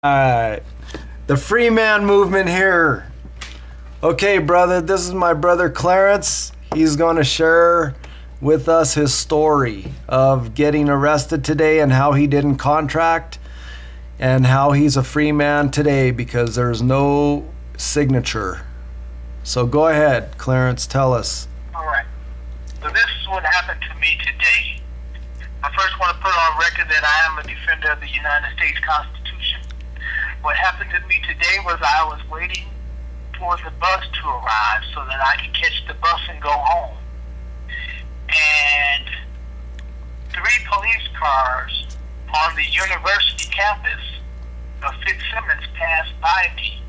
Alright, the Freeman movement here. Okay, brother, this is my brother Clarence. He's going to share with us his story of getting arrested today and how he didn't contract and how he's a free man today because there's no signature. So go ahead, Clarence, tell us. All right. So this is what happened to me today. I first want to put on record that I am a defender of the United States Constitution. What happened to me today was I was waiting for the bus to arrive so that I could catch the bus and go home. And 3 police cars on the university campus of Fitzsimmons passed by me.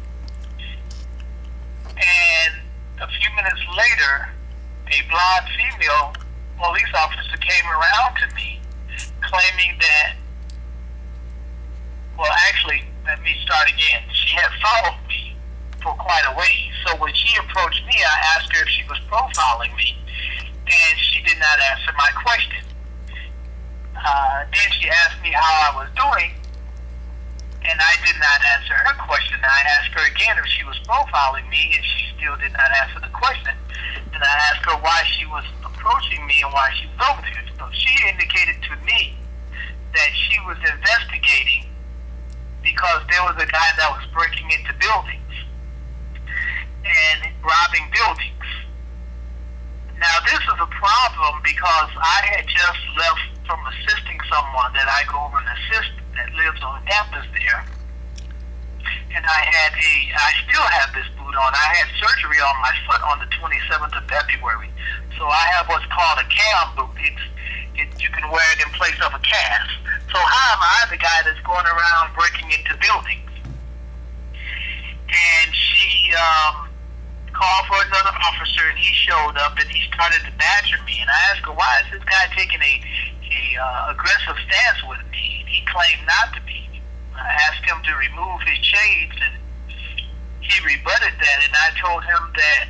And a few minutes later, a blonde female police officer came around to me claiming that, well, actually, let me start again. She had followed me for quite a ways. So when she approached me, I asked her if she was profiling me, and she did not answer my question. Then she asked me how I was doing, and I did not answer her question. I asked her again if she was profiling me, and she still did not answer the question. And I asked her why she was approaching me and why she was over there. So she indicated to me that she was investigating because there was a guy that was breaking into buildings and robbing buildings. Now, this is a problem because I had just left from assisting someone that I go over and assist that lives on campus there. And I still have this boot on. I had surgery on my foot on the 27th of February. So I have what's called a cam boot. You can wear it in place of a cast. So how am I the guy that's going around breaking into buildings? And she called for another officer, and he showed up, and he started to badger me. And I asked her, why is this guy taking a aggressive stance with me? He claimed not to be. I asked him to remove his shades, and he rebutted that, and I told him that,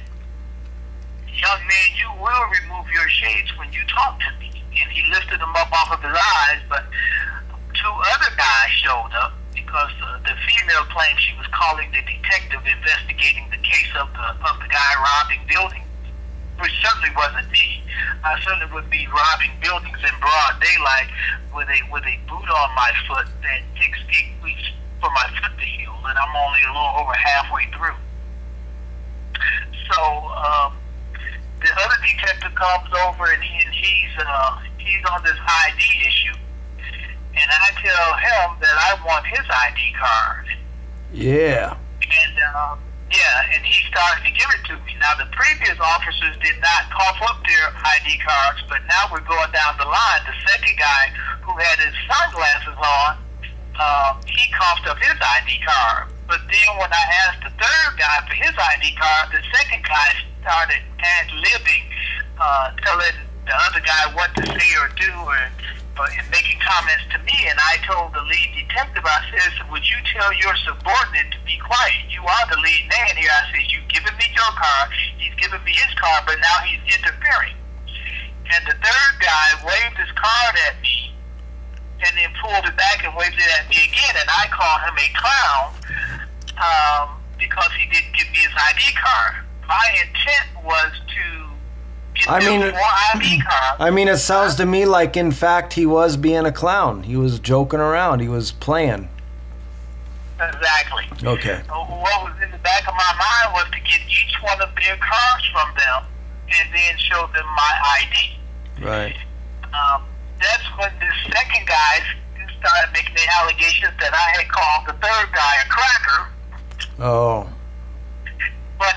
young man, you will remove your shades when you talk to me. And he lifted them up off of his eyes, but 2 other guys showed up because the female claimed she was calling the detective investigating the case of the guy robbing buildings, which certainly wasn't me. I certainly would be robbing buildings in broad daylight with a boot on my foot that takes 8 weeks for my foot to heal, and I'm only a little over halfway through. So the other detective comes over, and he's on this ID issue, and I tell him that I want his ID card. Yeah. And he started to give it to me. Now, the previous officers did not cough up their ID cards, but now we're going down the line. The second guy who had his sunglasses on, he coughed up his ID card. But then when I asked the third guy for his ID card, the second guy started ad-libbing, telling the other guy what to say or do, and making comments to me. And I told the lead detective, I said, would you tell your subordinate to be quiet? You are the lead man here. I said, you've given me your card, he's given me his card, but now he's interfering. And the third guy waved his card at me and then pulled it back and waved it at me again, and I called him a clown because he didn't give me his ID card. My intent was to get more ID cards. I mean, it sounds to me like, in fact, he was being a clown. He was joking around. He was playing. Exactly. Okay. What was in the back of my mind was to get each one of their cards from them and then show them my ID. Right. That's when the second guy started making the allegations that I had called the third guy a cracker. Oh. But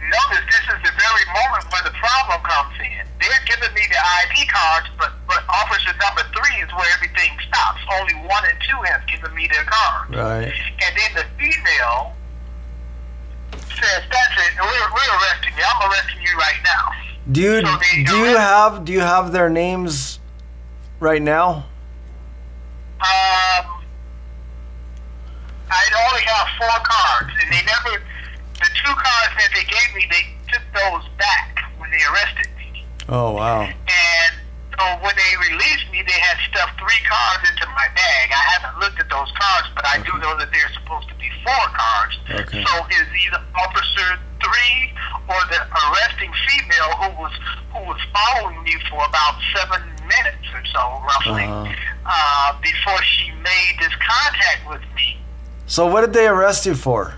notice this is the very moment where the problem comes in. They're giving me the ID cards, but officer number 3 is where everything stops. Only 1 and 2 have given me their cards. Right. And then the female says, "That's it. We're arresting you. I'm arresting you right now." Do you have their names right now? I only have 4 cards, and the 2 cards that they gave me, they took those back when they arrested me. Oh, wow. And So when they released me, they had stuffed 3 cards into my bag. I haven't looked at those cards, but I do know that there's supposed to be 4 cards. Okay. So is either Officer 3 or the arresting female who was following me for about 7 minutes or so, roughly, before she made this contact with me. So what did they arrest you for?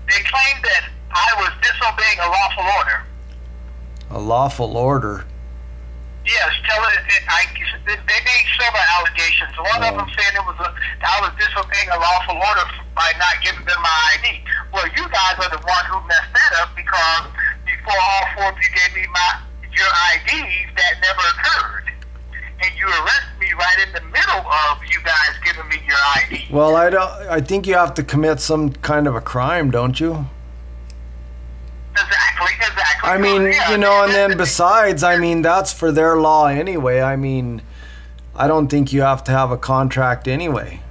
They claimed that I was disobeying a lawful order. A lawful order? Yes, they made several allegations. One of them saying I was disobeying a lawful order by not giving them my ID. Well, you guys are the one who messed that up, because before all 4 of you gave me your IDs, that never occurred. And you arrested me right in the middle of you guys giving me your ID. Well, I think you have to commit some kind of a crime, don't you? Exactly. I mean, yeah, you know, and then besides, I mean, that's for their law anyway. I mean, I don't think you have to have a contract anyway.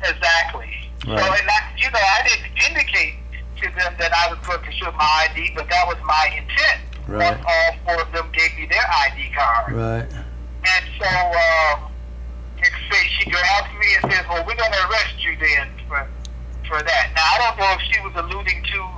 Exactly. Right. So, and I didn't indicate to them that I was going to show my ID, but that was my intent. Right. Once all 4 of them gave me their ID card. Right. And so, she grabs me and says, well, we're going to arrest you then for that. Now, I don't know if she was alluding to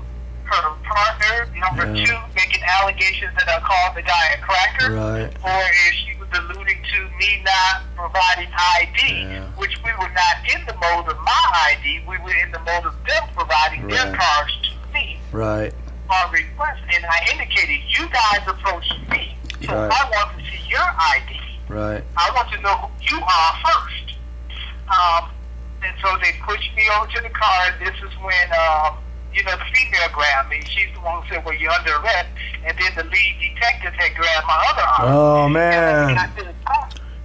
her partner, number 2, making allegations that I called the guy a cracker, Right. or if she was alluding to me not providing ID, which we were not in the mode of my ID. We were in the mode of them providing their cards to me. Right. On request, and I indicated you guys approached me, so Right. I want to see your ID. Right. I want to know who you are first. And so they pushed me over to the car. This is when the female grabbed me. She's the one who said, "Well, you're under arrest." And then the lead detective had grabbed my other arm. Oh man,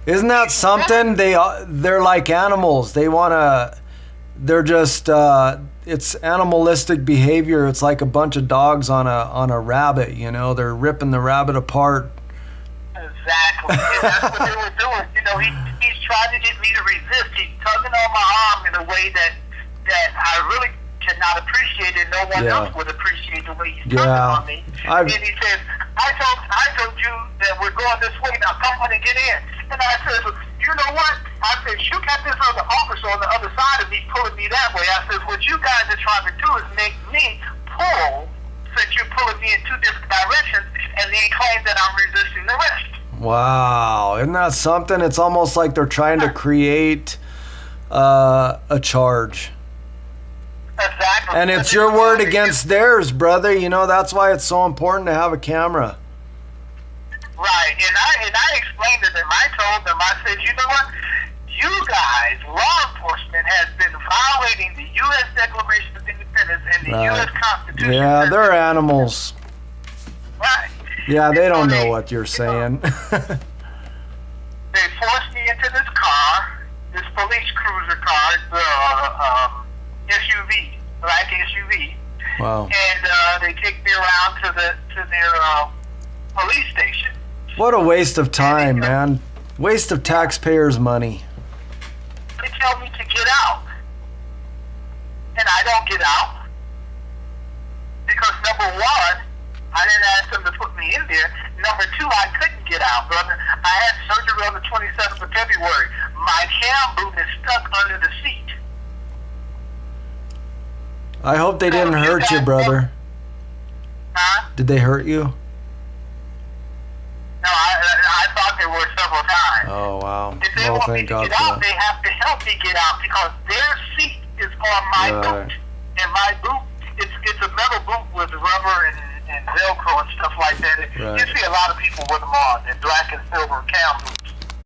isn't that something? They're like animals. They're just it's animalistic behavior. It's like a bunch of dogs on a rabbit, you know. They're ripping the rabbit apart. Exactly. And that's what they were doing. You know, he's trying to get me to resist. He's tugging on my arm in a way that I really cannot appreciate, and no one else would appreciate the way he's tugging on me. And he says, I told you that we're going this way. Now come on and get in. And I said, you know what? I said, you got this other officer on the other side of me pulling me that way. I said, what you guys are trying to do is make me pull, since you're pulling me in 2 different directions, and then claim that I'm resisting arrest. Wow, isn't that something? It's almost like they're trying to create a charge. Exactly. And it's your word against theirs, brother. You know, that's why it's so important to have a camera. Right, and I explained to them, I told them, I said, you know what? You guys, law enforcement, has been violating the U.S. Declaration of Independence and the U.S. Constitution. Yeah, they're animals. Right. Yeah, they don't know what you're saying. They forced me into this car, this police cruiser car, the SUV, black SUV. Wow. And they take me around to their police station. What a waste of time, man. Waste of taxpayers' money. They tell me to get out. And I don't get out. Because number 1, I didn't ask them to put me in there. Number 2, I couldn't get out, brother. I had surgery on the 27th of February. My cam boot is stuck under the seat. I hope they didn't hurt you, brother. Huh? Did they hurt you? No, I thought there were several times. Oh, wow. If they Well, want me thank to God get for out, that. they have to help me get out, because their seat is on my boot. And my boot, it's a metal boot with rubber and Velcro and stuff like that. Right. You see a lot of people with them on, and black and silver cam boots.